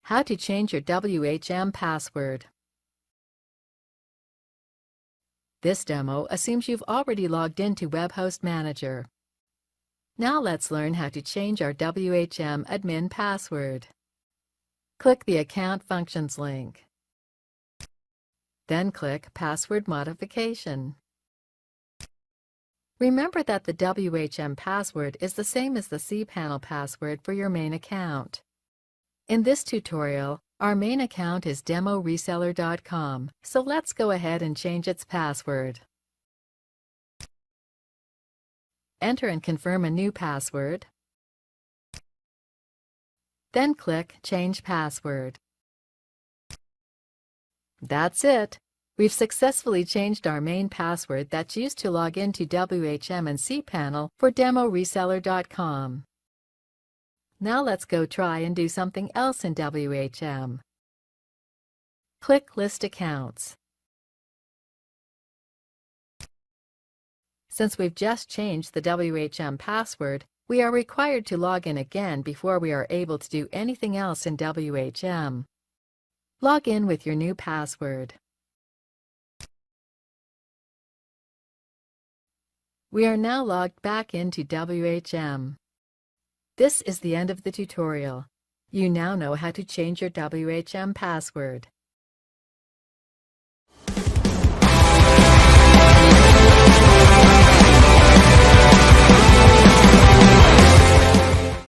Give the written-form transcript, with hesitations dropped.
How to change your WHM password. This demo assumes you've already logged into WebHost Manager. Now let's learn how to change our WHM admin password. Click the Account Functions link. Then click Password Modification. Remember that the WHM password is the same as the cPanel password for your main account. In this tutorial, our main account is demoreseller.com, so let's go ahead and change its password. Enter and confirm a new password. Then click Change Password. That's it! We've successfully changed our main password that's used to log into WHM and cPanel for demoreseller.com. Now let's go try and do something else in WHM. Click List Accounts. Since we've just changed the WHM password, we are required to log in again before we are able to do anything else in WHM. Log in with your new password. We are now logged back into WHM. This is the end of the tutorial. You now know how to change your WHM password.